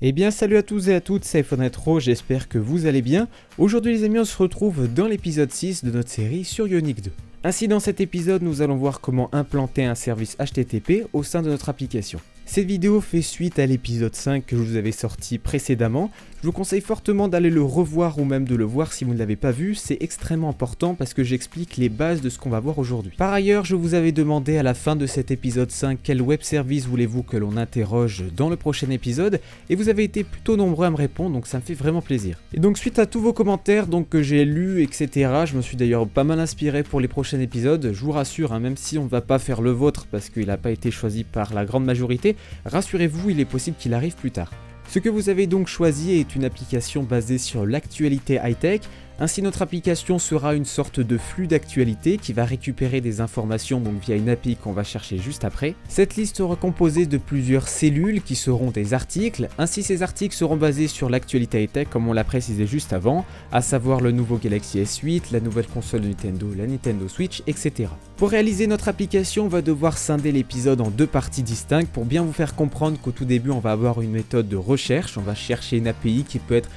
Eh bien salut à tous et à toutes, c'est iPhone Retro, j'espère que vous allez bien. Aujourd'hui les amis, on se retrouve dans l'épisode 6 de notre série sur Ioniq 2. Ainsi dans cet épisode, nous allons voir comment implanter un service HTTP au sein de notre application. Cette vidéo fait suite à l'épisode 5 que je vous avais sorti précédemment. Je vous conseille fortement d'aller le revoir ou même de le voir si vous ne l'avez pas vu, c'est extrêmement important parce que j'explique les bases de ce qu'on va voir aujourd'hui. Par ailleurs, je vous avais demandé à la fin de cet épisode 5 quel web service voulez-vous que l'on interroge dans le prochain épisode et vous avez été plutôt nombreux à me répondre, donc ça me fait vraiment plaisir. Et donc suite à tous vos commentaires que j'ai lus, etc., je me suis d'ailleurs pas mal inspiré pour les prochains épisodes. Je vous rassure, même si on ne va pas faire le vôtre parce qu'il n'a pas été choisi par la grande majorité, rassurez-vous, il est possible qu'il arrive plus tard. Ce que vous avez donc choisi est une application basée sur l'actualité high-tech. Ainsi, notre application sera une sorte de flux d'actualité qui va récupérer des informations via une API qu'on va chercher juste après. Cette liste sera composée de plusieurs cellules qui seront des articles. Ainsi, ces articles seront basés sur l'actualité high-tech comme on l'a précisé juste avant, à savoir le nouveau Galaxy S8, la nouvelle console de Nintendo, la Nintendo Switch, etc. Pour réaliser notre application, on va devoir scinder l'épisode en deux parties distinctes pour bien vous faire comprendre qu'au tout début, on va avoir une méthode de recherche. On va chercher une API qui peut être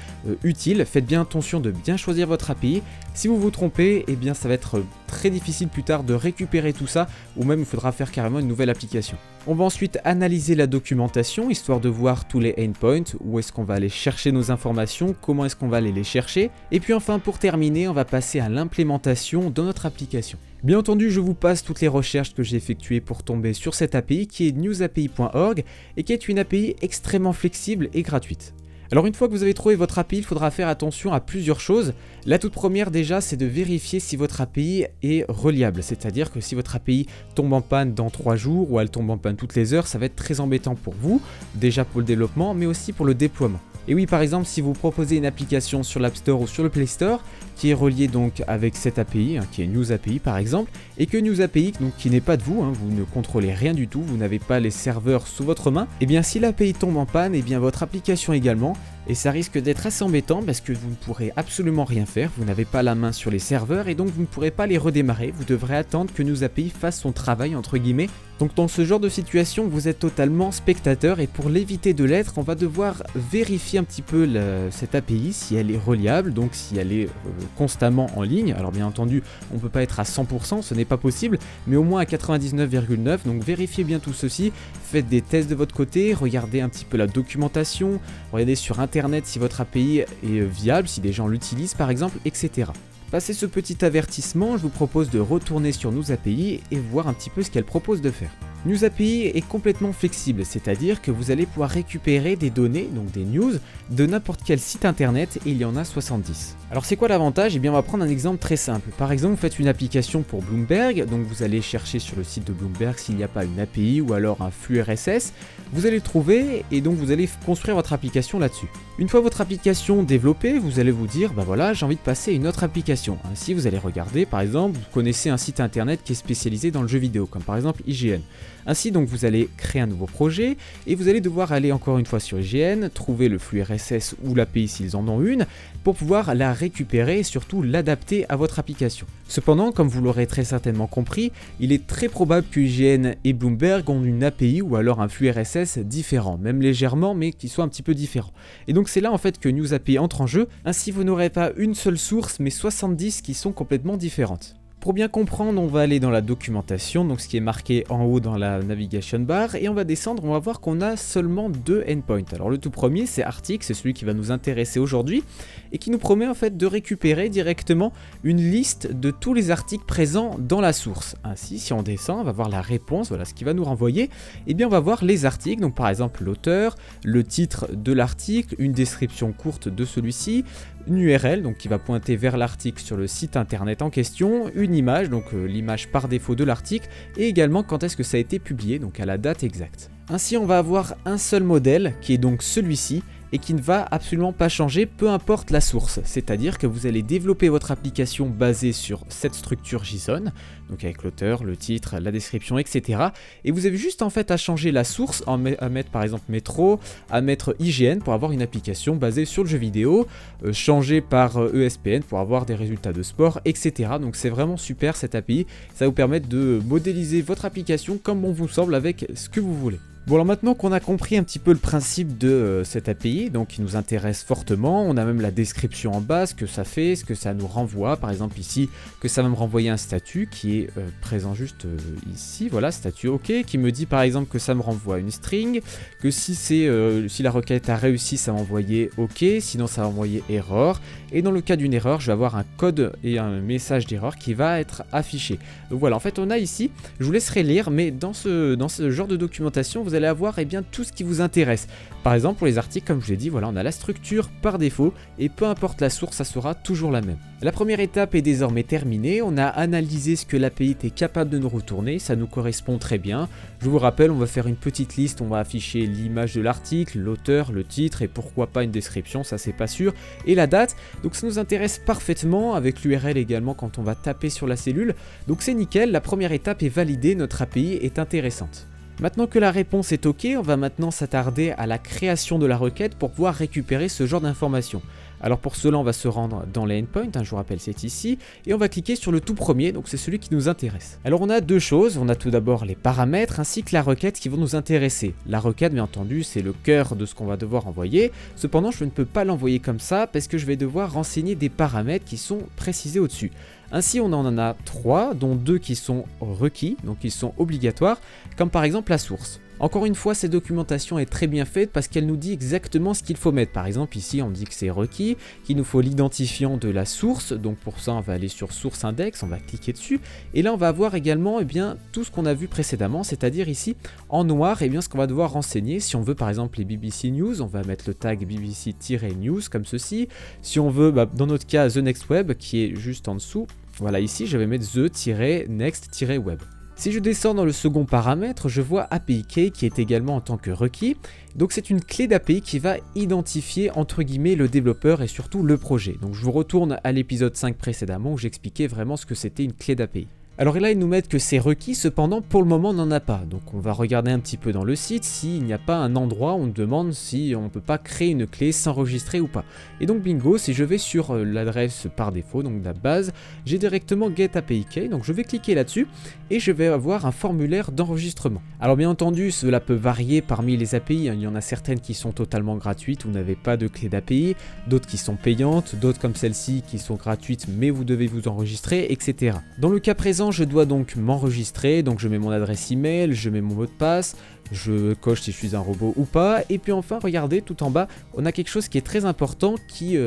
utile. Faites bien attention de bien choisir votre API. Si vous vous trompez, eh bien ça va être très difficile plus tard de récupérer tout ça, ou même il faudra faire carrément une nouvelle application. On va ensuite analyser la documentation, histoire de voir tous les endpoints, où est-ce qu'on va aller chercher nos informations, comment est-ce qu'on va aller les chercher, et puis enfin pour terminer, on va passer à l'implémentation dans notre application. Bien entendu, je vous passe toutes les recherches que j'ai effectuées pour tomber sur cette API qui est newsapi.org et qui est une API extrêmement flexible et gratuite. Alors une fois que vous avez trouvé votre API, il faudra faire attention à plusieurs choses. La toute première déjà, c'est de vérifier si votre API est reliable. C'est-à-dire que si votre API tombe en panne dans 3 jours ou elle tombe en panne toutes les heures, ça va être très embêtant pour vous, déjà pour le développement, mais aussi pour le déploiement. Et oui, par exemple, si vous proposez une application sur l'App Store ou sur le Play Store, qui est reliée donc avec cette API, qui est News API par exemple, et que News API, donc qui n'est pas de vous, vous ne contrôlez rien du tout, vous n'avez pas les serveurs sous votre main, et bien si l'API tombe en panne, et bien votre application également, et ça risque d'être assez embêtant parce que vous ne pourrez absolument rien faire, vous n'avez pas la main sur les serveurs et donc vous ne pourrez pas les redémarrer, vous devrez attendre que News API fasse son travail entre guillemets. Donc dans ce genre de situation, vous êtes totalement spectateur et pour l'éviter de l'être, on va devoir vérifier un petit peu cette API, si elle est reliable, donc si elle est constamment en ligne. Alors bien entendu, on ne peut pas être à 100%, ce n'est pas possible, mais au moins à 99,9%, donc vérifiez bien tout ceci, faites des tests de votre côté, regardez un petit peu la documentation, regardez sur internet si votre API est viable, si des gens l'utilisent par exemple, etc. Passé ce petit avertissement, je vous propose de retourner sur News API et voir un petit peu ce qu'elle propose de faire. News API est complètement flexible, c'est-à-dire que vous allez pouvoir récupérer des données, donc des news, de n'importe quel site internet et il y en a 70. Alors c'est quoi l'avantage ? Eh bien on va prendre un exemple très simple. Par exemple, vous faites une application pour Bloomberg, donc vous allez chercher sur le site de Bloomberg s'il n'y a pas une API ou alors un flux RSS, vous allez le trouver et donc vous allez construire votre application là-dessus. Une fois votre application développée, vous allez vous dire, voilà, j'ai envie de passer à une autre application. Ainsi, vous allez regarder, par exemple, vous connaissez un site internet qui est spécialisé dans le jeu vidéo, comme par exemple IGN. Ainsi, donc, vous allez créer un nouveau projet et vous allez devoir aller encore une fois sur IGN, trouver le flux RSS ou l'API s'ils en ont une, pour pouvoir la récupérer et surtout l'adapter à votre application. Cependant, comme vous l'aurez très certainement compris, il est très probable que IGN et Bloomberg ont une API ou alors un flux RSS différent, même légèrement, mais qui soit un petit peu différent. Et donc c'est là en fait que News API entre en jeu, ainsi vous n'aurez pas une seule source, mais 70 qui sont complètement différentes. Pour bien comprendre, on va aller dans la documentation, donc ce qui est marqué en haut dans la navigation bar, et on va descendre, on va voir qu'on a seulement 2 endpoints. Alors le tout premier, c'est article, c'est celui qui va nous intéresser aujourd'hui, et qui nous promet en fait de récupérer directement une liste de tous les articles présents dans la source. Ainsi, si on descend, on va voir la réponse, voilà ce qui va nous renvoyer, et bien on va voir les articles, donc par exemple l'auteur, le titre de l'article, une description courte de celui-ci, une URL donc qui va pointer vers l'article sur le site internet en question, une image, donc l'image par défaut de l'article, et également quand est-ce que ça a été publié, donc à la date exacte. Ainsi on va avoir un seul modèle qui est donc celui-ci et qui ne va absolument pas changer peu importe la source, c'est-à-dire que vous allez développer votre application basée sur cette structure JSON, donc avec l'auteur, le titre, la description, etc. Et vous avez juste en fait à changer la source, à mettre par exemple Metro, à mettre IGN pour avoir une application basée sur le jeu vidéo, changer par ESPN pour avoir des résultats de sport, etc. Donc c'est vraiment super cette API, ça va vous permettre de modéliser votre application comme bon vous semble avec ce que vous voulez. Bon alors maintenant qu'on a compris un petit peu le principe de cette API, donc qui nous intéresse fortement, on a même la description en bas, ce que ça fait, ce que ça nous renvoie, par exemple ici, que ça va me renvoyer un statut qui est présent juste ici, voilà, statut OK, qui me dit par exemple que ça me renvoie une string, que si la requête a réussi, ça va envoyer OK, sinon ça va envoyer error, et dans le cas d'une erreur, je vais avoir un code et un message d'erreur qui va être affiché. Donc voilà, en fait on a ici, je vous laisserai lire, mais dans ce genre de documentation, vous allez avoir bien tout ce qui vous intéresse. Par exemple pour les articles, comme je vous l'ai dit, voilà, on a la structure par défaut et peu importe la source, ça sera toujours la même. La première étape est désormais terminée, on a analysé ce que l'API était capable de nous retourner, ça nous correspond très bien. Je vous rappelle, on va faire une petite liste, on va afficher l'image de l'article, l'auteur, le titre et pourquoi pas une description, ça c'est pas sûr, et la date. Donc ça nous intéresse parfaitement, avec l'URL également quand on va taper sur la cellule. Donc c'est nickel, la première étape est validée, notre API est intéressante. Maintenant que la réponse est OK, on va maintenant s'attarder à la création de la requête pour pouvoir récupérer ce genre d'informations. Alors pour cela, on va se rendre dans les endpoints, je vous rappelle c'est ici, et on va cliquer sur le tout premier, donc c'est celui qui nous intéresse. Alors on a deux choses, on a tout d'abord les paramètres ainsi que la requête qui vont nous intéresser. La requête bien entendu c'est le cœur de ce qu'on va devoir envoyer, cependant je ne peux pas l'envoyer comme ça parce que je vais devoir renseigner des paramètres qui sont précisés au-dessus. Ainsi on en a 3, dont 2 qui sont requis, donc ils sont obligatoires, comme par exemple la source. Encore une fois, cette documentation est très bien faite parce qu'elle nous dit exactement ce qu'il faut mettre. Par exemple, ici, on dit que c'est requis, qu'il nous faut l'identifiant de la source. Donc pour ça, on va aller sur source index, on va cliquer dessus. Et là, on va avoir également tout ce qu'on a vu précédemment, c'est-à-dire ici, en noir, ce qu'on va devoir renseigner. Si on veut, par exemple, les BBC News, on va mettre le tag BBC-News comme ceci. Si on veut, dans notre cas, The Next Web, qui est juste en dessous, voilà, ici, je vais mettre The-Next-Web. Si je descends dans le second paramètre, je vois API Key qui est également en tant que requis. Donc c'est une clé d'API qui va identifier entre guillemets le développeur et surtout le projet. Donc je vous retourne à l'épisode 5 précédemment où j'expliquais vraiment ce que c'était une clé d'API. Alors là ils nous mettent que c'est requis, cependant pour le moment on n'en a pas. Donc on va regarder un petit peu dans le site s'il n'y a pas un endroit où on demande si on ne peut pas créer une clé, s'enregistrer ou pas. Et donc bingo, si je vais sur l'adresse par défaut, donc la base, j'ai directement Get API Key, donc je vais cliquer là-dessus et je vais avoir un formulaire d'enregistrement. Alors bien entendu cela peut varier parmi les API, il y en a certaines qui sont totalement gratuites, vous n'avez pas de clé d'API, d'autres qui sont payantes, d'autres comme celle-ci qui sont gratuites mais vous devez vous enregistrer, etc. Dans le cas présent, je dois donc m'enregistrer, donc je mets mon adresse email, je mets mon mot de passe, je coche si je suis un robot ou pas, et puis enfin regardez tout en bas, on a quelque chose qui est très important qui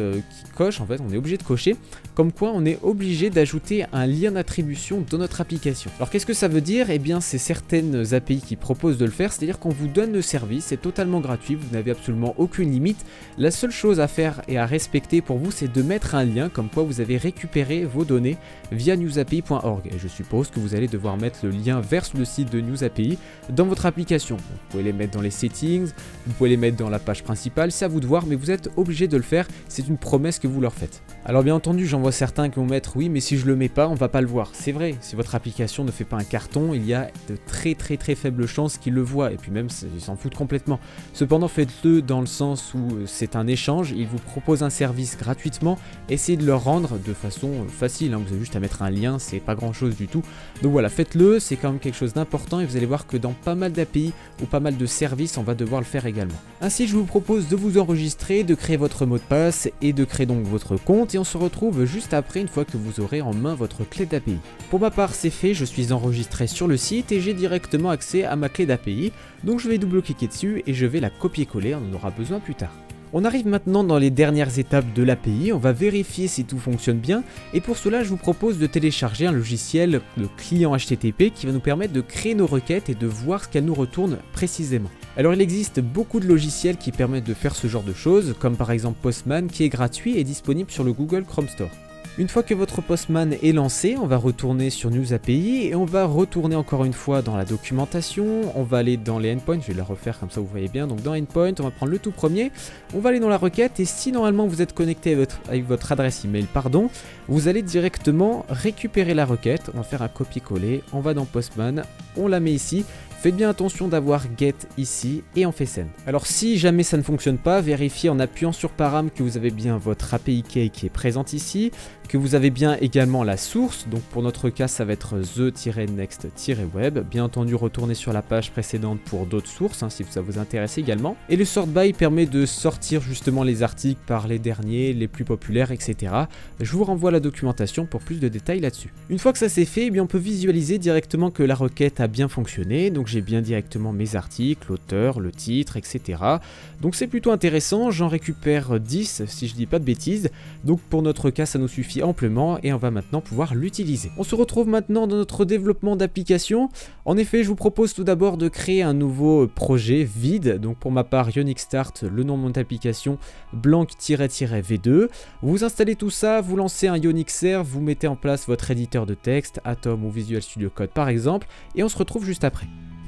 coche, en fait on est obligé de cocher, comme quoi on est obligé d'ajouter un lien d'attribution dans notre application. Alors qu'est-ce que ça veut dire? Eh bien c'est certaines API qui proposent de le faire, c'est-à-dire qu'on vous donne le service, c'est totalement gratuit, vous n'avez absolument aucune limite, la seule chose à faire et à respecter pour vous c'est de mettre un lien comme quoi vous avez récupéré vos données via newsapi.org, et je suppose que vous allez devoir mettre le lien vers le site de NewsAPI dans votre application. Vous pouvez les mettre dans les settings, vous pouvez les mettre dans la page principale, c'est à vous de voir, mais vous êtes obligé de le faire, c'est une promesse que vous leur faites. Alors bien entendu, j'en vois certains qui vont mettre oui, mais si je le mets pas, on va pas le voir. C'est vrai, si votre application ne fait pas un carton, il y a de très faibles chances qu'ils le voient, et puis même ils s'en foutent complètement. Cependant, faites-le dans le sens où c'est un échange, ils vous proposent un service gratuitement, essayez de le rendre de façon facile, vous avez juste à mettre un lien, c'est pas grand chose du tout. Donc voilà, faites-le, c'est quand même quelque chose d'important et vous allez voir que dans pas mal d'API ou pas mal de services, on va devoir le faire également. Ainsi, je vous propose de vous enregistrer, de créer votre mot de passe et de créer donc votre compte, et on se retrouve juste après une fois que vous aurez en main votre clé d'API. Pour ma part, c'est fait, je suis enregistré sur le site et j'ai directement accès à ma clé d'API, donc je vais double-cliquer dessus et je vais la copier-coller, on en aura besoin plus tard. On arrive maintenant dans les dernières étapes de l'API, on va vérifier si tout fonctionne bien, et pour cela je vous propose de télécharger un logiciel de client HTTP qui va nous permettre de créer nos requêtes et de voir ce qu'elles nous retournent précisément. Alors il existe beaucoup de logiciels qui permettent de faire ce genre de choses, comme par exemple Postman qui est gratuit et disponible sur le Google Chrome Store. Une fois que votre Postman est lancé, on va retourner sur NewsAPI et on va retourner encore une fois dans la documentation, on va aller dans les endpoints, je vais la refaire comme ça vous voyez bien, donc dans endpoint, on va prendre le tout premier, on va aller dans la requête et si normalement vous êtes connecté avec votre adresse email, vous allez directement récupérer la requête, on va faire un copier-coller, on va dans Postman, on la met ici. faites bien attention d'avoir get ici et on fait send. Alors si jamais ça ne fonctionne pas, vérifiez en appuyant sur param que vous avez bien votre API key qui est présente ici, que vous avez bien également la source, donc pour notre cas ça va être the-next-web, bien entendu retournez sur la page précédente pour d'autres sources si ça vous intéresse également, et le sort by permet de sortir justement les articles par les derniers, les plus populaires, etc. Je vous renvoie à la documentation pour plus de détails là-dessus. Une fois que ça c'est fait, eh bien, on peut visualiser directement que la requête a bien fonctionné, donc j'ai bien directement mes articles, l'auteur, le titre, etc. Donc c'est plutôt intéressant, j'en récupère 10 si je dis pas de bêtises, donc pour notre cas ça nous suffit amplement et on va maintenant pouvoir l'utiliser. On se retrouve maintenant dans notre développement d'application. En effet, je vous propose tout d'abord de créer un nouveau projet vide, donc pour ma part Ionic Start, le nom de mon application blank-v2. Vous installez tout ça, vous lancez un Ionic Serve, vous mettez en place votre éditeur de texte, Atom ou Visual Studio Code par exemple, et on se retrouve juste après.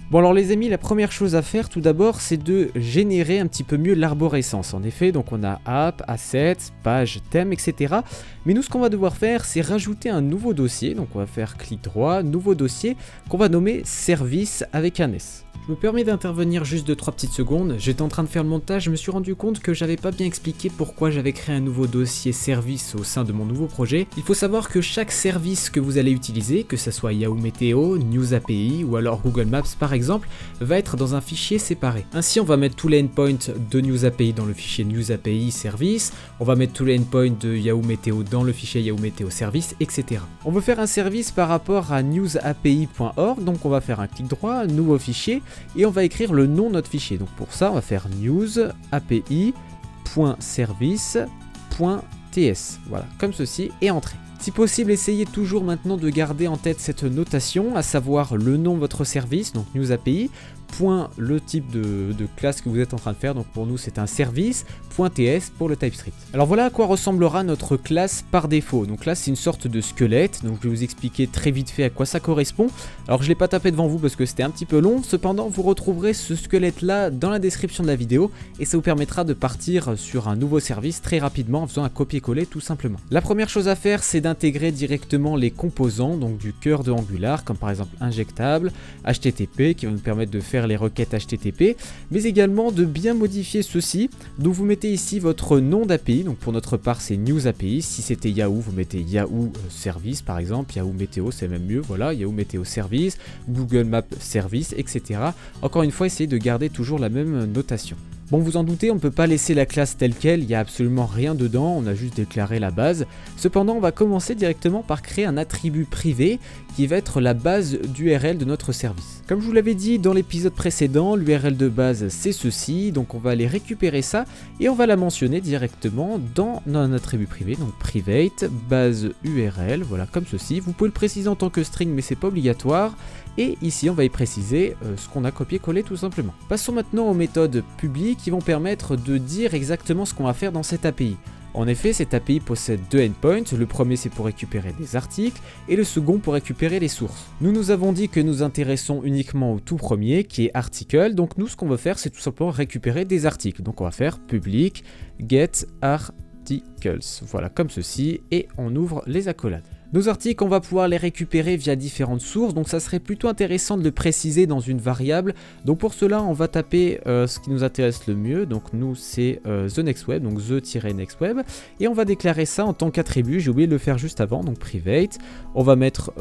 Bon alors les amis, la première chose à faire tout d'abord c'est de générer un petit peu mieux l'arborescence. En effet, donc on a app, assets, page, thème, etc. Mais nous ce qu'on va devoir faire c'est rajouter un nouveau dossier. Donc on va faire clic droit, nouveau dossier qu'on va nommer service avec un S. Je me permets d'intervenir juste 2-3 petites secondes, j'étais en train de faire le montage, je me suis rendu compte que j'avais pas bien expliqué pourquoi j'avais créé un nouveau dossier service au sein de mon nouveau projet. Il faut savoir que chaque service que vous allez utiliser, que ce soit Yahoo Météo, News API ou alors Google Maps par exemple, va être dans un fichier séparé. Ainsi on va mettre tous les endpoints de News API dans le fichier News API service, on va mettre tous les endpoints de Yahoo Météo dans le fichier Yahoo Météo service, etc. On veut faire un service par rapport à newsapi.org, donc on va faire un clic droit, nouveau fichier, et on va écrire le nom de notre fichier. Donc pour ça on va faire newsapi.service.ts, voilà, comme ceci, et entrer. Si possible, essayez toujours maintenant de garder en tête cette notation, à savoir le nom de votre service, donc News API, point le type de classe que vous êtes en train de faire, donc pour nous c'est un service, point .ts pour le TypeScript. Alors voilà à quoi ressemblera notre classe par défaut. Donc là c'est une sorte de squelette, donc je vais vous expliquer très vite fait à quoi ça correspond. Alors je ne l'ai pas tapé devant vous parce que c'était un petit peu long, cependant vous retrouverez ce squelette là dans la description de la vidéo et ça vous permettra de partir sur un nouveau service très rapidement en faisant un copier-coller tout simplement. La première chose à faire c'est d'intégrer directement les composants donc du cœur de Angular, comme par exemple injectable, HTTP qui va nous permettre de faire les requêtes HTTP, mais également de bien modifier ceci. Donc vous mettez ici votre nom d'API, donc pour notre part c'est News API, si c'était Yahoo vous mettez Yahoo Service par exemple, Yahoo Météo c'est même mieux, voilà, Yahoo Météo Service, Google Maps Service, etc. Encore une fois essayez de garder toujours la même notation. Bon, vous en doutez, on ne peut pas laisser la classe telle quelle, il n'y a absolument rien dedans, on a juste déclaré la base. Cependant, on va commencer directement par créer un attribut privé qui va être la base d'URL de notre service. Comme je vous l'avais dit dans l'épisode précédent, l'URL de base c'est ceci, donc on va aller récupérer ça et on va la mentionner directement dans un attribut privé, donc private, base URL, voilà comme ceci. Vous pouvez le préciser en tant que string mais c'est pas obligatoire. Et ici on va y préciser ce qu'on a copié-collé tout simplement. Passons maintenant aux méthodes publiques qui vont permettre de dire exactement ce qu'on va faire dans cette API. En effet, cette API possède deux endpoints, le premier c'est pour récupérer des articles et le second pour récupérer les sources. Nous avons dit que nous intéressons uniquement au tout premier qui est article, donc nous ce qu'on veut faire c'est tout simplement récupérer des articles. Donc on va faire public get articles, voilà comme ceci, et on ouvre les accolades. Nos articles, on va pouvoir les récupérer via différentes sources, donc ça serait plutôt intéressant de le préciser dans une variable. Donc pour cela, on va taper ce qui nous intéresse le mieux, donc nous c'est the next web, donc the-next web, et on va déclarer ça en tant qu'attribut, j'ai oublié de le faire juste avant, donc private, on va mettre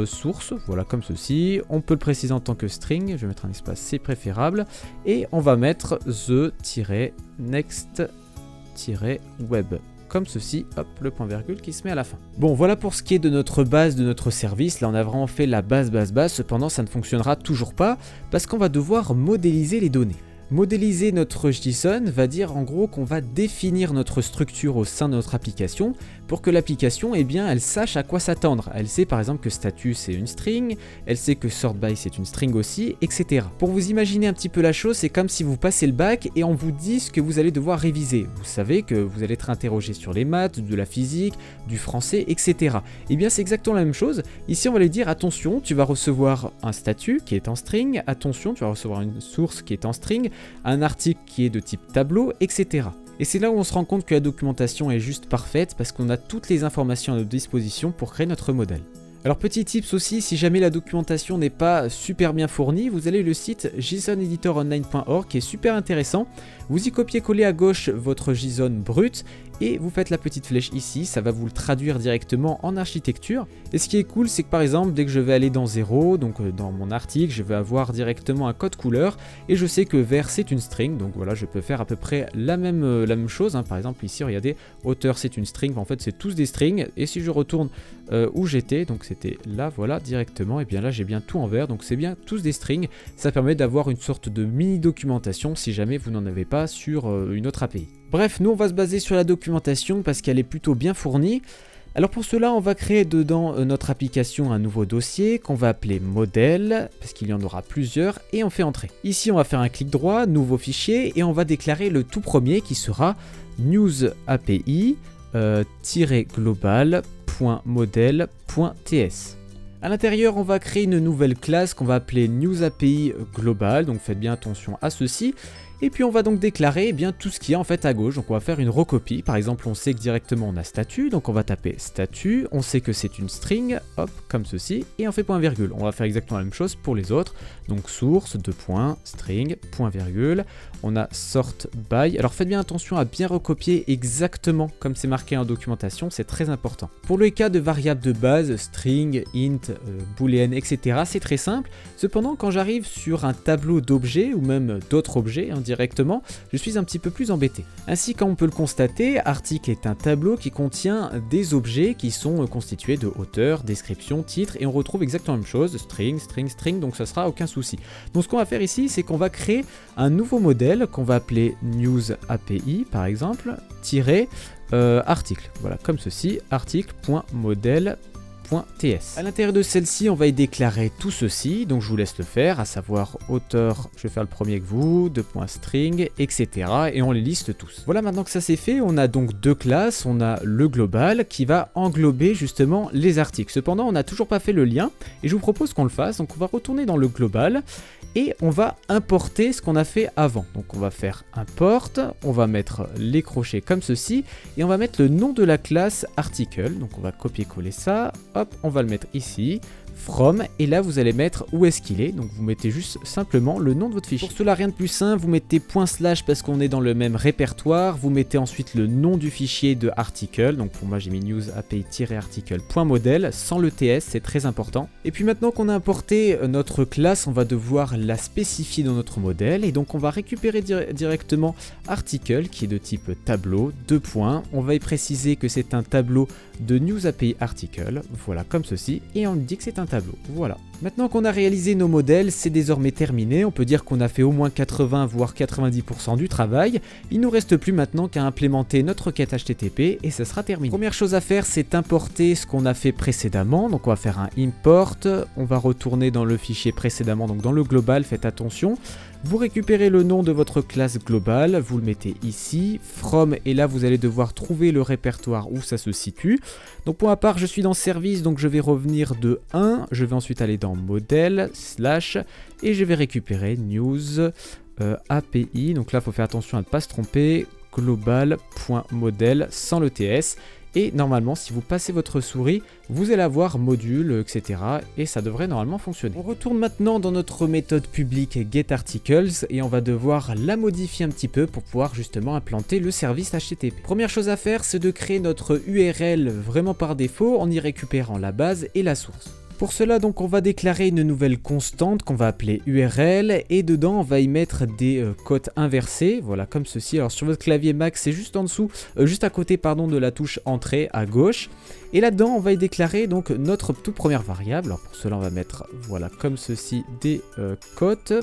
source, voilà comme ceci, on peut le préciser en tant que string, je vais mettre un espace, c'est préférable, et on va mettre the-next-web. Comme ceci, hop, le point virgule qui se met à la fin. Bon, voilà pour ce qui est de notre base, de notre service. Là, on a vraiment fait la base. Cependant, ça ne fonctionnera toujours pas parce qu'on va devoir modéliser les données. Modéliser notre JSON va dire en gros qu'on va définir notre structure au sein de notre application pour que l'application, eh bien, elle sache à quoi s'attendre. Elle sait par exemple que statut c'est une string, elle sait que sort by c'est une string aussi, etc. Pour vous imaginer un petit peu la chose, c'est comme si vous passez le bac et on vous dit ce que vous allez devoir réviser. Vous savez que vous allez être interrogé sur les maths, de la physique, du français, etc. Eh bien c'est exactement la même chose. Ici on va lui dire attention, tu vas recevoir un statut qui est en string, attention, tu vas recevoir une source qui est en string, un article qui est de type tableau, etc. Et c'est là où on se rend compte que la documentation est juste parfaite parce qu'on a toutes les informations à notre disposition pour créer notre modèle. Alors petit tips aussi, si jamais la documentation n'est pas super bien fournie, vous allez le site JSONeditoronline.org qui est super intéressant. Vous y copiez-collez à gauche votre JSON brut et vous faites la petite flèche ici, ça va vous le traduire directement en architecture. Et ce qui est cool, c'est que par exemple, dès que je vais aller dans 0, donc dans mon article, je vais avoir directement un code couleur et je sais que vert c'est une string, donc voilà, je peux faire à peu près la même chose. Hein. Par exemple ici, regardez, auteur c'est une string, en fait c'est tous des strings. Et si je retourne où j'étais, donc c'était là, voilà, directement, et bien là j'ai bien tout en vert, donc c'est bien tous des strings. Ça permet d'avoir une sorte de mini documentation si jamais vous n'en avez pas sur une autre API. Bref, nous on va se baser sur la documentation parce qu'elle est plutôt bien fournie. Alors pour cela, on va créer dedans notre application un nouveau dossier qu'on va appeler modèle, parce qu'il y en aura plusieurs, et on fait entrer. Ici, on va faire un clic droit, nouveau fichier, et on va déclarer le tout premier qui sera newsapi-global.model.ts. À l'intérieur, on va créer une nouvelle classe qu'on va appeler newsAPI global, donc faites bien attention à ceci. Et puis on va donc déclarer eh bien, tout ce qui est en fait à gauche, donc on va faire une recopie. Par exemple, on sait que directement on a statut, donc on va taper statut, on sait que c'est une string, hop, comme ceci, et on fait point virgule. On va faire exactement la même chose pour les autres, donc source, string, point virgule, on a sort by. Alors faites bien attention à bien recopier exactement comme c'est marqué en documentation, c'est très important. Pour le cas de variables de base, string, int, boolean, etc., c'est très simple. Cependant, quand j'arrive sur un tableau d'objets, ou même d'autres objets, directement, je suis un petit peu plus embêté. Ainsi, comme on peut le constater, article est un tableau qui contient des objets qui sont constitués de auteur, description, titre, et on retrouve exactement la même chose, string, donc ça sera aucun souci. Donc ce qu'on va faire ici, c'est qu'on va créer un nouveau modèle qu'on va appeler newsAPI, par exemple, article. Voilà, comme ceci, article.model.ts. À l'intérieur de celle-ci, on va y déclarer tout ceci, donc je vous laisse le faire, à savoir auteur, je vais faire le premier que vous, string, etc. et on les liste tous. Voilà, maintenant que ça c'est fait, on a donc deux classes, on a le global qui va englober justement les articles. Cependant, on n'a toujours pas fait le lien et je vous propose qu'on le fasse, donc on va retourner dans le global et on va importer ce qu'on a fait avant. Donc on va faire import, on va mettre les crochets comme ceci et on va mettre le nom de la classe article, donc on va copier-coller ça, hop, on va le mettre ici, from, et là vous allez mettre où est-ce qu'il est, donc vous mettez juste simplement le nom de votre fichier. Pour cela, rien de plus simple, vous mettez // parce qu'on est dans le même répertoire, vous mettez ensuite le nom du fichier de article, donc pour moi j'ai mis newsapi-article.model sans le ts, c'est très important. Et puis maintenant qu'on a importé notre classe, on va devoir la spécifier dans notre modèle, et donc on va récupérer directement article qui est de type tableau, on va y préciser que c'est un tableau de newsAPI article, voilà comme ceci, et on dit que c'est un tableau, voilà. Maintenant qu'on a réalisé nos modèles, c'est désormais terminé, on peut dire qu'on a fait au moins 80 voire 90% du travail, il nous reste plus maintenant qu'à implémenter notre requête HTTP et ça sera terminé. Première chose à faire, c'est importer ce qu'on a fait précédemment, donc on va faire un import, on va retourner dans le fichier précédemment, donc dans le global, faites attention. Vous récupérez le nom de votre classe globale, vous le mettez ici, from, et là vous allez devoir trouver le répertoire où ça se situe. Donc pour ma part, je suis dans service, donc je vais revenir de 1, je vais ensuite aller dans modèle, / et je vais récupérer news API, donc là il faut faire attention à ne pas se tromper, global.model sans le ts. Et normalement, si vous passez votre souris, vous allez avoir module, etc. Et ça devrait normalement fonctionner. On retourne maintenant dans notre méthode publique getArticles et on va devoir la modifier un petit peu pour pouvoir justement implanter le service HTTP. Première chose à faire, c'est de créer notre URL vraiment par défaut en y récupérant la base et la source. Pour cela, donc, on va déclarer une nouvelle constante qu'on va appeler URL et dedans, on va y mettre des cotes inversées, voilà, comme ceci. Alors sur votre clavier Mac, c'est juste en dessous, juste à côté, pardon, de la touche entrée à gauche. Et là-dedans, on va y déclarer donc notre toute première variable. Alors pour cela, on va mettre, voilà, comme ceci, des cotes.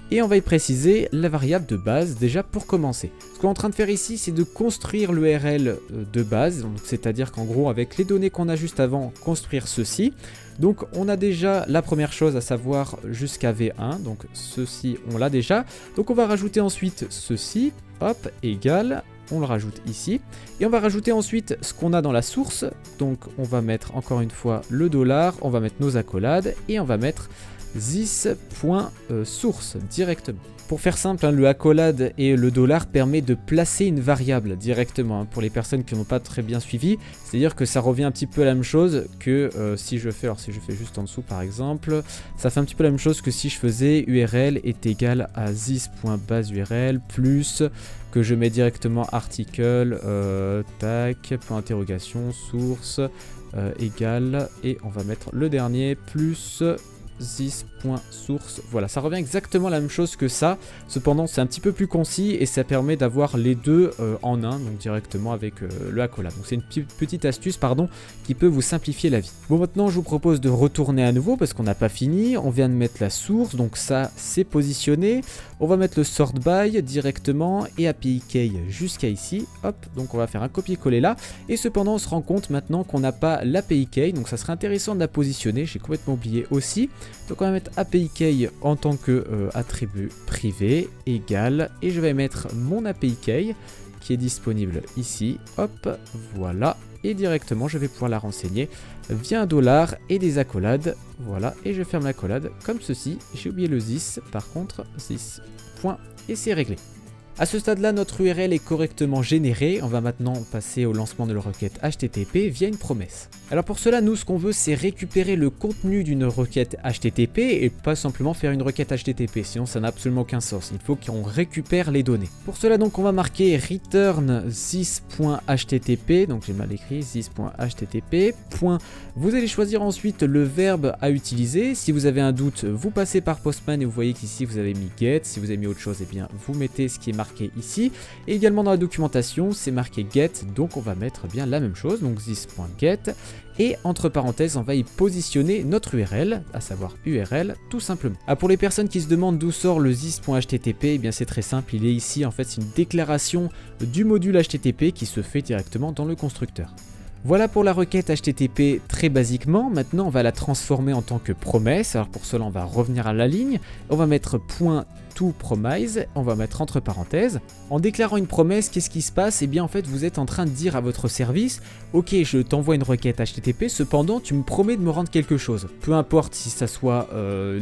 Et on va y préciser la variable de base, déjà pour commencer. Ce qu'on est en train de faire ici, c'est de construire l'URL de base. C'est-à-dire qu'en gros, avec les données qu'on a juste avant, construire ceci. Donc on a déjà la première chose, à savoir jusqu'à V1, donc ceci on l'a déjà. Donc on va rajouter ensuite ceci, hop, égal, on le rajoute ici. Et on va rajouter ensuite ce qu'on a dans la source, donc on va mettre encore une fois le $, on va mettre nos accolades et on va mettre this.source directement. Pour faire simple, le accolade et le dollar permet de placer une variable directement pour les personnes qui n'ont pas très bien suivi. C'est-à-dire que ça revient un petit peu à la même chose que si je fais juste en dessous par exemple, ça fait un petit peu la même chose que si je faisais URL est égal à this.baseURL plus que je mets directement article, point interrogation, source égale, et on va mettre le dernier plus this.source. Voilà, ça revient exactement la même chose que ça. Cependant, c'est un petit peu plus concis et ça permet d'avoir les deux en un, donc directement avec le accolade. Donc c'est une petite astuce, qui peut vous simplifier la vie. Bon, maintenant, je vous propose de retourner à nouveau parce qu'on n'a pas fini. On vient de mettre la source, donc ça, c'est positionné. On va mettre le sort by directement et API key jusqu'à ici. Hop, donc on va faire un copier-coller là. Et cependant, on se rend compte maintenant qu'on n'a pas l'API key, donc ça serait intéressant de la positionner. J'ai complètement oublié aussi. Donc on va mettre API key en tant que attribut privé égal, et je vais mettre mon API key qui est disponible ici. Hop, voilà. Et directement, je vais pouvoir la renseigner via un dollar et des accolades. Voilà, et je ferme l'accolade comme ceci. J'ai oublié le this, par contre, this. Point, et c'est réglé. À ce stade-là, notre URL est correctement générée. On va maintenant passer au lancement de la requête HTTP via une promesse. Alors pour cela, nous, ce qu'on veut, c'est récupérer le contenu d'une requête HTTP et pas simplement faire une requête HTTP, sinon ça n'a absolument aucun sens. Il faut qu'on récupère les données. Pour cela, donc, on va marquer return this.http, donc j'ai mal écrit, this.http. Vous allez choisir ensuite le verbe à utiliser. Si vous avez un doute, vous passez par Postman et vous voyez qu'ici vous avez mis get. Si vous avez mis autre chose, eh bien vous mettez ce qui est marqué ici. Et également dans la documentation, c'est marqué get, donc on va mettre bien la même chose, donc this.get. Et entre parenthèses, on va y positionner notre URL, à savoir URL tout simplement. Pour les personnes qui se demandent d'où sort le this.http, eh bien c'est très simple, il est ici, en fait c'est une déclaration du module HTTP qui se fait directement dans le constructeur. Voilà pour la requête HTTP très basiquement. Maintenant on va la transformer en tant que promesse. Alors pour cela on va revenir à la ligne, on va mettre .toPromise, on va mettre entre parenthèses. En déclarant une promesse, qu'est-ce qui se passe? Eh bien en fait vous êtes en train de dire à votre service, ok, je t'envoie une requête HTTP, cependant tu me promets de me rendre quelque chose. Peu importe si ça soit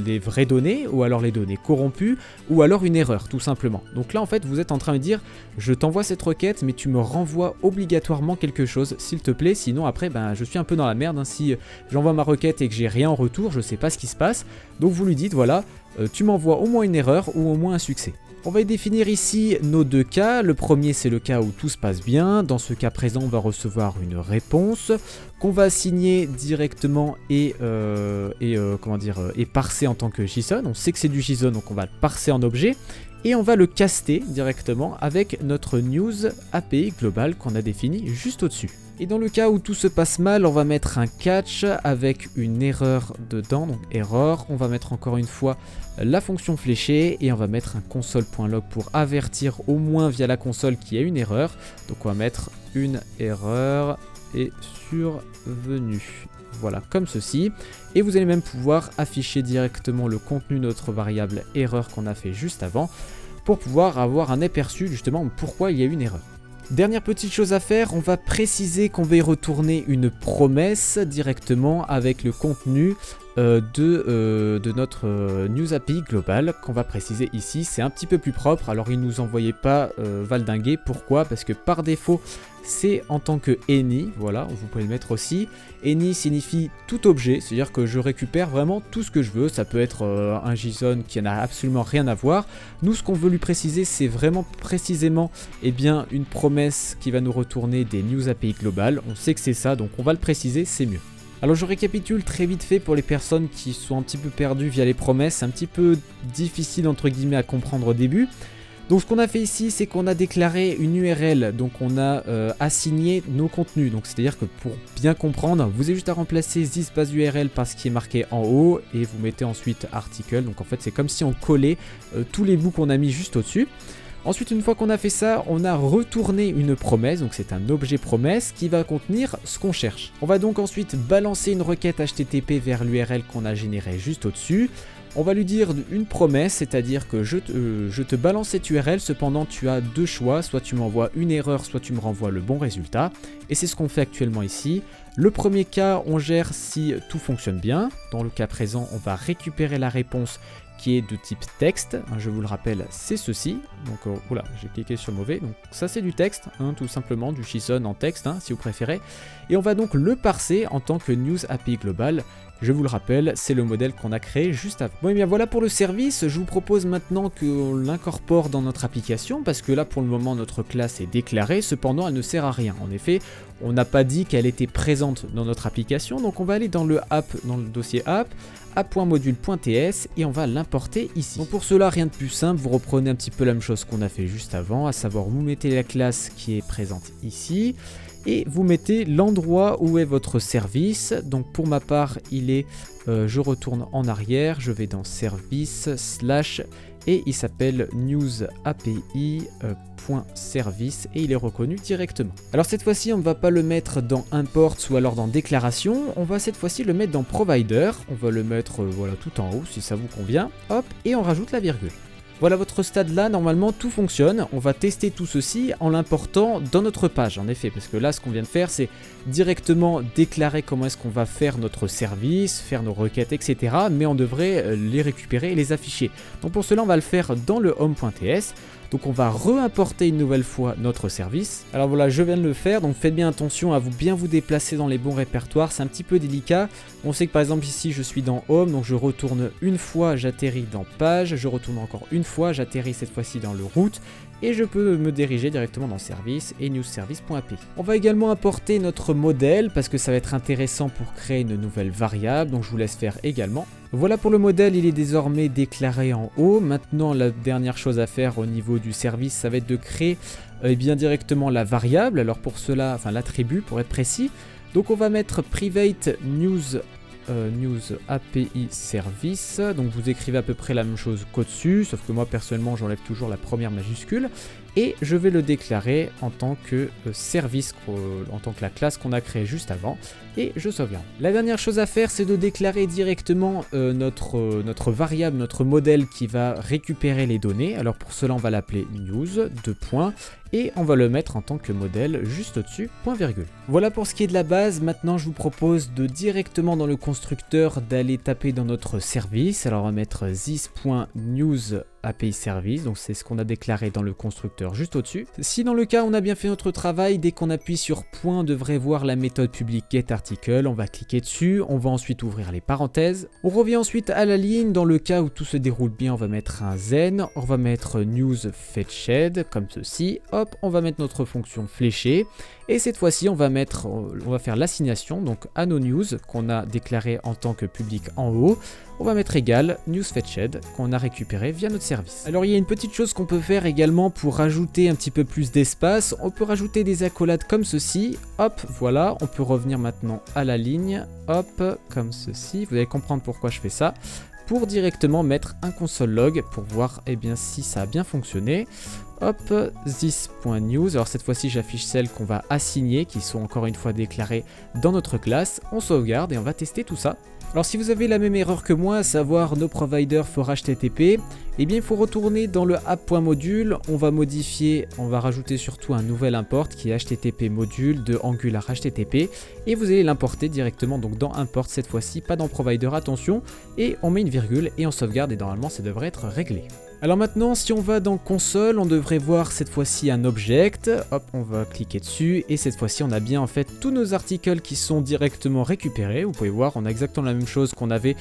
les vraies données, ou alors les données corrompues, ou alors une erreur tout simplement. Donc là en fait vous êtes en train de dire, je t'envoie cette requête mais tu me renvoies obligatoirement quelque chose s'il te plaît, sinon après je suis un peu dans la merde, si j'envoie ma requête et que j'ai rien en retour, je sais pas ce qui se passe. Donc vous lui dites voilà, tu m'envoies au moins une erreur ou au moins un succès. On va y définir ici nos deux cas. Le premier c'est le cas où tout se passe bien. Dans ce cas présent on va recevoir une réponse qu'on va assigner directement et parser en tant que JSON. On sait que c'est du JSON donc on va le parser en objet. Et on va le caster directement avec notre news API global qu'on a défini juste au-dessus. Et dans le cas où tout se passe mal, on va mettre un catch avec une erreur dedans, donc error. On va mettre encore une fois la fonction fléchée et on va mettre un console.log pour avertir au moins via la console qu'il y a une erreur. Donc on va mettre une erreur est survenue. Voilà, comme ceci. Et vous allez même pouvoir afficher directement le contenu de notre variable erreur qu'on a fait juste avant pour pouvoir avoir un aperçu justement pourquoi il y a une erreur. Dernière petite chose à faire, on va préciser qu'on va y retourner une promesse directement avec le contenu de notre News API global qu'on va préciser ici. C'est un petit peu plus propre, alors il ne nous envoyait pas valdinguer. Pourquoi? Parce que par défaut c'est en tant que any, voilà, vous pouvez le mettre aussi. Any signifie tout objet, c'est-à-dire que je récupère vraiment tout ce que je veux. Ça peut être un JSON qui n'a absolument rien à voir. Nous, ce qu'on veut lui préciser, c'est vraiment précisément une promesse qui va nous retourner des News API global. On sait que c'est ça, donc on va le préciser, c'est mieux. Alors je récapitule très vite fait pour les personnes qui sont un petit peu perdues via les promesses, c'est un petit peu difficile entre guillemets à comprendre au début. Donc ce qu'on a fait ici, c'est qu'on a déclaré une URL, donc on a assigné nos contenus. Donc c'est-à-dire que pour bien comprendre, vous avez juste à remplacer this base URL par ce qui est marqué en haut et vous mettez ensuite article. Donc en fait c'est comme si on collait tous les bouts qu'on a mis juste au-dessus. Ensuite, une fois qu'on a fait ça, on a retourné une promesse, donc c'est un objet promesse qui va contenir ce qu'on cherche. On va donc ensuite balancer une requête HTTP vers l'URL qu'on a générée juste au-dessus. On va lui dire une promesse, c'est-à-dire que je te balance cette URL, cependant tu as deux choix, soit tu m'envoies une erreur, soit tu me renvoies le bon résultat. Et c'est ce qu'on fait actuellement ici. Le premier cas, on gère si tout fonctionne bien. Dans le cas présent, on va récupérer la réponse qui est de type texte. Je vous le rappelle, c'est ceci. Donc, oula, j'ai cliqué sur mauvais. Donc ça, c'est du texte, tout simplement, du JSON en texte, si vous préférez. Et on va donc le parser en tant que News API Global. Je vous le rappelle, c'est le modèle qu'on a créé juste avant. Bon, et bien voilà pour le service. Je vous propose maintenant qu'on l'incorpore dans notre application, parce que là, pour le moment, notre classe est déclarée. Cependant, elle ne sert à rien. En effet, on n'a pas dit qu'elle était présente dans notre application. Donc, on va aller dans le app, dans le dossier app.module.ts et on va l'importer ici. Donc pour cela, rien de plus simple. Vous reprenez un petit peu la même chose qu'on a fait juste avant, à savoir vous mettez la classe qui est présente ici. Et vous mettez l'endroit où est votre service. Donc pour ma part, il est, je retourne en arrière, je vais dans service slash et il s'appelle newsapi.service et il est reconnu directement. Alors cette fois-ci, on ne va pas le mettre dans import ou alors dans déclaration, on va cette fois-ci le mettre dans provider. On va le mettre voilà tout en haut si ça vous convient. Hop, et on rajoute la virgule. Voilà votre stade là, normalement tout fonctionne. On va tester tout ceci en l'important dans notre page en effet, parce que là ce qu'on vient de faire c'est directement déclarer comment est-ce qu'on va faire notre service, faire nos requêtes, etc. Mais on devrait les récupérer et les afficher. Donc pour cela on va le faire dans le home.ts. Donc on va re-importer une nouvelle fois notre service. Alors voilà, je viens de le faire, donc faites bien attention à bien vous déplacer dans les bons répertoires, c'est un petit peu délicat. On sait que par exemple ici je suis dans Home, donc je retourne une fois, j'atterris dans Page, je retourne encore une fois, j'atterris cette fois-ci dans le Route, et je peux me diriger directement dans Service et newsservice.api. On va également importer notre modèle parce que ça va être intéressant pour créer une nouvelle variable, donc je vous laisse faire également. Voilà pour le modèle, il est désormais déclaré en haut. Maintenant, la dernière chose à faire au niveau du service, ça va être de créer bien directement la variable. Alors pour cela, enfin l'attribut pour être précis. Donc on va mettre private news API service, donc vous écrivez à peu près la même chose qu'au-dessus, sauf que moi personnellement j'enlève toujours la première majuscule, et je vais le déclarer en tant que service, en tant que la classe qu'on a créée juste avant, et je sauvegarde. La dernière chose à faire, c'est de déclarer directement notre variable, notre modèle qui va récupérer les données. Alors pour cela on va l'appeler news, et on va le mettre en tant que modèle juste au-dessus, point virgule. Voilà pour ce qui est de la base. Maintenant je vous propose de directement dans le constructeur d'aller taper dans notre service. Alors on va mettre this.newsAPI service, donc c'est ce qu'on a déclaré dans le constructeur juste au-dessus. Si dans le cas on a bien fait notre travail, dès qu'on appuie sur point, on devrait voir la méthode publique getArticle. On va cliquer dessus, on va ensuite ouvrir les parenthèses. On revient ensuite à la ligne. Dans le cas où tout se déroule bien, on va mettre un zen, on va mettre newsFetched comme ceci. Hop, on va mettre notre fonction fléchée. Et cette fois-ci, on va faire l'assignation donc à nos news qu'on a déclaré en tant que public en haut. On va mettre égal newsFetched qu'on a récupéré via notre service. Alors il y a une petite chose qu'on peut faire également pour rajouter un petit peu plus d'espace. On peut rajouter des accolades comme ceci. Hop, voilà, on peut revenir maintenant à la ligne. Hop, comme ceci. Vous allez comprendre pourquoi je fais ça. Pour directement mettre un console log pour voir si ça a bien fonctionné. Hop, this.news, alors cette fois-ci j'affiche celles qu'on va assigner, qui sont encore une fois déclarées dans notre classe. On sauvegarde et on va tester tout ça. Alors si vous avez la même erreur que moi, à savoir no provider for HTTP, il faut retourner dans le app.module, on va modifier, on va rajouter surtout un nouvel import qui est HTTP module de Angular HTTP, et vous allez l'importer directement donc dans import cette fois-ci, pas dans provider, attention, et on met une virgule et on sauvegarde et normalement ça devrait être réglé. Alors maintenant, si on va dans console, on devrait voir cette fois-ci un object. Hop, on va cliquer dessus et cette fois-ci, on a bien en fait tous nos articles qui sont directement récupérés. Vous pouvez voir, on a exactement la même chose qu'on avait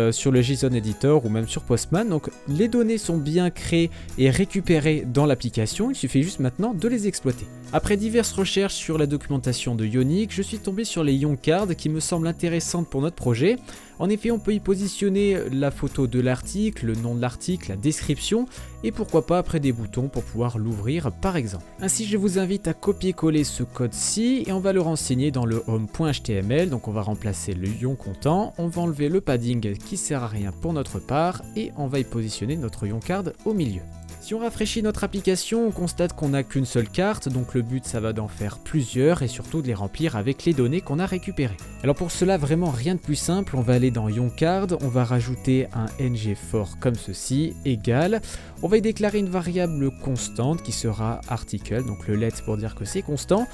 sur le JSON Editor ou même sur Postman. Donc les données sont bien créées et récupérées dans l'application. Il suffit juste maintenant de les exploiter. Après diverses recherches sur la documentation de Ionic, je suis tombé sur les Yoncards qui me semblent intéressantes pour notre projet. En effet, on peut y positionner la photo de l'article, le nom de l'article, la description et pourquoi pas après des boutons pour pouvoir l'ouvrir par exemple. Ainsi, je vous invite à copier-coller ce code-ci et on va le renseigner dans le home.html. Donc on va remplacer le ion content, on va enlever le padding qui sert à rien pour notre part et on va y positionner notre Yoncard au milieu. Si on rafraîchit notre application, on constate qu'on n'a qu'une seule carte, donc le but ça va d'en faire plusieurs et surtout de les remplir avec les données qu'on a récupérées. Alors pour cela, vraiment rien de plus simple, on va aller dans YonCard, on va rajouter un ng_for comme ceci, égal, on va y déclarer une variable constante qui sera article, donc le let pour dire que c'est constant,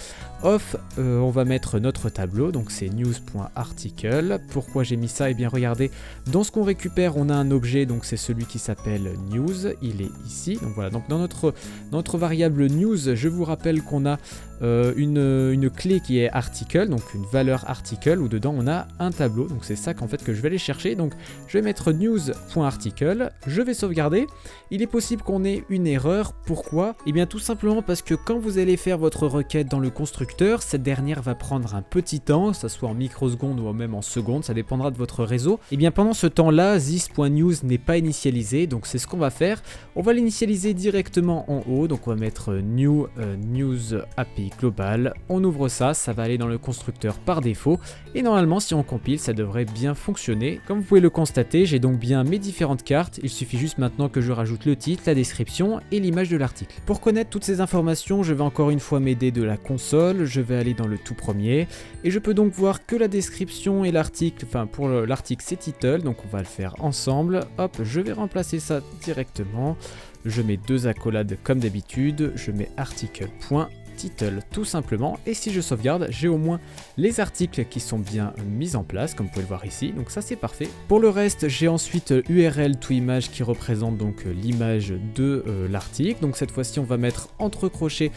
off, on va mettre notre tableau, donc c'est news.article. Pourquoi j'ai mis ça? Et bien regardez, dans ce qu'on récupère, on a un objet, donc c'est celui qui s'appelle news, il est ici. Donc voilà, donc dans notre variable news, je vous rappelle qu'on a une clé qui est article, donc une valeur article où dedans on a un tableau, donc c'est ça qu'en fait que je vais aller chercher. Donc je vais mettre news.article, je vais sauvegarder. Il est possible qu'on ait une erreur, pourquoi? Et bien tout simplement parce que quand vous allez faire votre requête dans le constructeur, cette dernière va prendre un petit temps, que ce soit en microsecondes ou même en secondes, ça dépendra de votre réseau. Et bien pendant ce temps-là, this.news n'est pas initialisé, donc c'est ce qu'on va faire. On va l'initialiser directement en haut, donc on va mettre new news API global, on ouvre ça, ça va aller dans le constructeur par défaut, et normalement si on compile, ça devrait bien fonctionner. Comme vous pouvez le constater, j'ai donc bien mes différentes cartes, il suffit juste maintenant que je rajoute le titre, la description et l'image de l'article. Pour connaître toutes ces informations, je vais encore une fois m'aider de la console, je vais aller dans le tout premier, et je peux donc voir que la description et l'article, enfin pour l'article c'est title, donc on va le faire ensemble. Hop, je vais remplacer ça directement, je mets deux accolades comme d'habitude, je mets article.title tout simplement, et si je sauvegarde, j'ai au moins les articles qui sont bien mis en place, comme vous pouvez le voir ici, donc ça c'est parfait. Pour le reste, j'ai ensuite URL to image qui représente donc l'image de l'article, donc cette fois-ci on va mettre entre crochets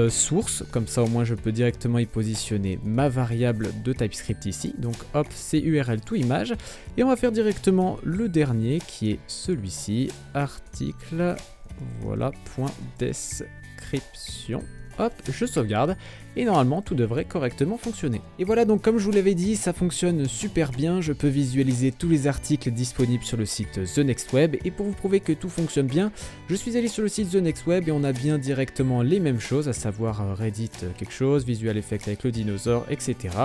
source, comme ça au moins je peux directement y positionner ma variable de TypeScript ici, donc hop, c'est URL to image, et on va faire directement le dernier qui est celui-ci, article, voilà, point description. Hop, je sauvegarde et normalement tout devrait correctement fonctionner. Et voilà, donc comme je vous l'avais dit, ça fonctionne super bien, je peux visualiser tous les articles disponibles sur le site The Next Web, et pour vous prouver que tout fonctionne bien, je suis allé sur le site The Next Web et on a bien directement les mêmes choses, à savoir Reddit quelque chose, Visual Effects avec le dinosaure, etc.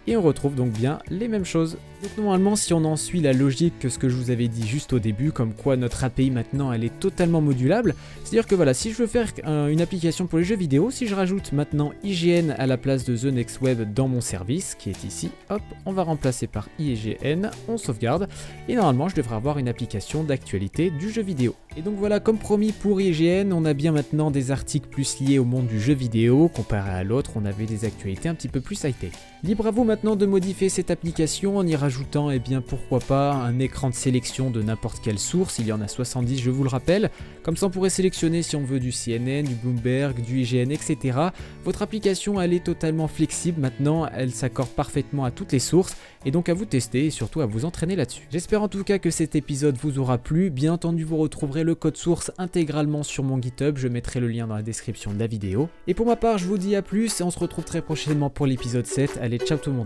Et on retrouve donc bien les mêmes choses. Donc normalement, si on en suit la logique que ce que je vous avais dit juste au début, comme quoi notre API maintenant elle est totalement modulable, c'est-à-dire que voilà, si je veux faire une application pour les jeux vidéo, si je rajoute maintenant IGN à la place de The Next Web dans mon service, qui est ici, hop, on va remplacer par IGN, on sauvegarde, et normalement je devrais avoir une application d'actualité du jeu vidéo. Et donc voilà, comme promis pour IGN, on a bien maintenant des articles plus liés au monde du jeu vidéo, comparé à l'autre, on avait des actualités un petit peu plus high-tech. Libre à vous maintenant de modifier cette application en y rajoutant, eh bien pourquoi pas, un écran de sélection de n'importe quelle source, il y en a 70 je vous le rappelle, comme ça on pourrait sélectionner si on veut du CNN, du Bloomberg, du IGN, etc. Votre application elle est totalement flexible maintenant, elle s'accorde parfaitement à toutes les sources, et donc à vous tester et surtout à vous entraîner là-dessus. J'espère en tout cas que cet épisode vous aura plu, bien entendu vous retrouverez le code source intégralement sur mon GitHub, je mettrai le lien dans la description de la vidéo. Et pour ma part je vous dis à plus et on se retrouve très prochainement pour l'épisode 7, allez ciao tout le monde.